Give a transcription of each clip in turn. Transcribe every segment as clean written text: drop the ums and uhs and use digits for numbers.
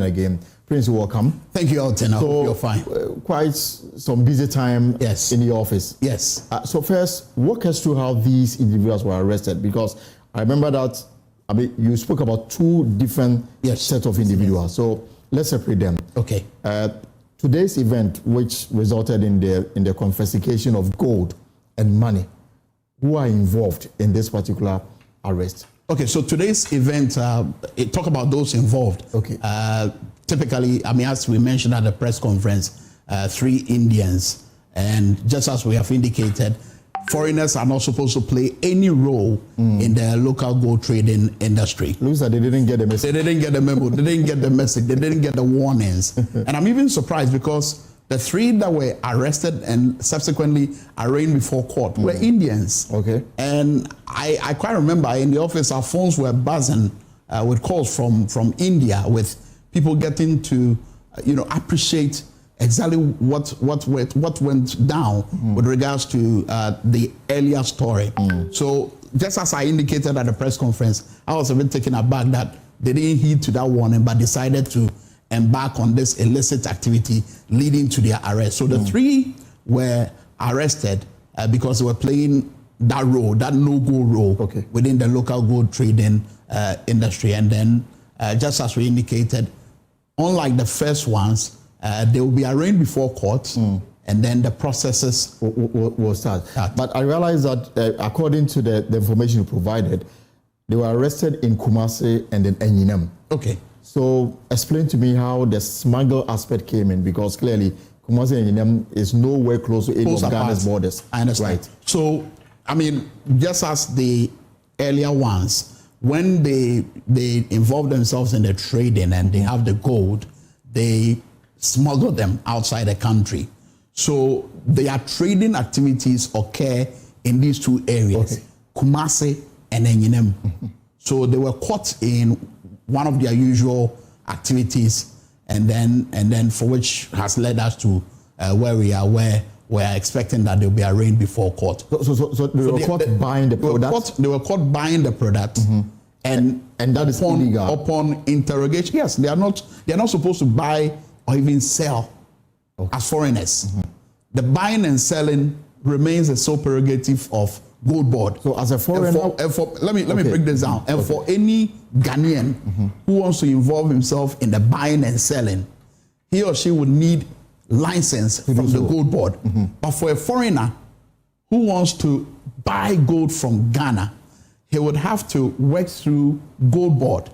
in again. Prince, welcome. Thank you, Elton. I hope you're fine. Quite some busy time in the office. Yes. So first, walk us through how these individuals were arrested, because I remember that you spoke about two different sets of individuals. Yes. So let's separate them. Okay. Today's event, which resulted in the confiscation of gold and money, who are involved in this particular arrest? Okay, so today's event, talk about those involved. Okay. Typically, as we mentioned at the press conference, 3 Indians, and just as we have indicated, foreigners are not supposed to play any role in the local gold trading industry. Looks like they didn't get the message. They didn't get the memo. They didn't get the message. They didn't get the warnings. And I'm even surprised because the 3 that were arrested and subsequently arraigned before court were Indians. Okay. And I quite remember in the office, our phones were buzzing with calls from India, with people getting to, appreciate exactly what went down with regards to the earlier story. So just as I indicated at the press conference, I was a bit taken aback that they didn't heed to that warning, but decided to embark on this illicit activity leading to their arrest. So the 3 were arrested because they were playing that role, that no-go role within the local gold trading industry. And then just as we indicated, unlike the first ones, they will be arraigned before court, and then the processes will start. But I realize that according to the information you provided, they were arrested in Kumasi and in Enyinam. Okay. So explain to me how the smuggle aspect came in, because clearly Kumasi and Enyinam is nowhere close to any of Ghana's borders. I understand. Right. So, just as the earlier ones, when they involve themselves in the trading and they have the gold, they smuggle them outside the country. So their trading activities occur in these 2 areas, Kumasi and Enyinam. So they were caught in one of their usual activities, and then for which has led us to where we are, where we are expecting that they'll be arraigned before court. So they were caught buying the product? They were caught buying the product. And that is illegal. Upon interrogation, yes, they are not supposed to buy or even sell as foreigners. The buying and selling remains the sole prerogative of Gold Board. So as a foreigner, let me break this down. And for any Ghanaian who wants to involve himself in the buying and selling, he or she would need license from the Gold Board. But for a foreigner who wants to buy gold from Ghana, he would have to work through Gold Board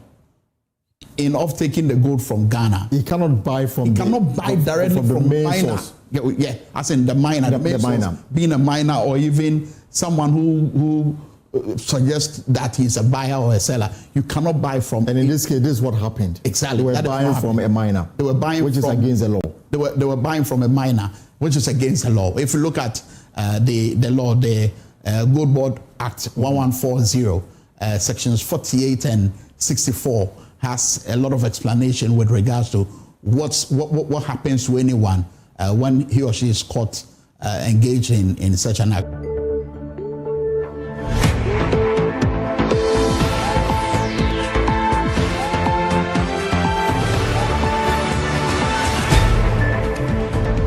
in taking the gold from Ghana. He cannot buy directly from the main source. Yeah, as in the miner, the miner. Being a miner, or even someone who suggests that he's a buyer or a seller. You cannot buy from. And in this case, this is what happened. Exactly. They were buying from a miner. They were buying which is against the law. They were buying from a miner, which is against the law. If you look at the law, the Gold Board Act 1140, sections 48 and 64 has a lot of explanation with regards to what happens to anyone when he or she is caught engaged in such an act.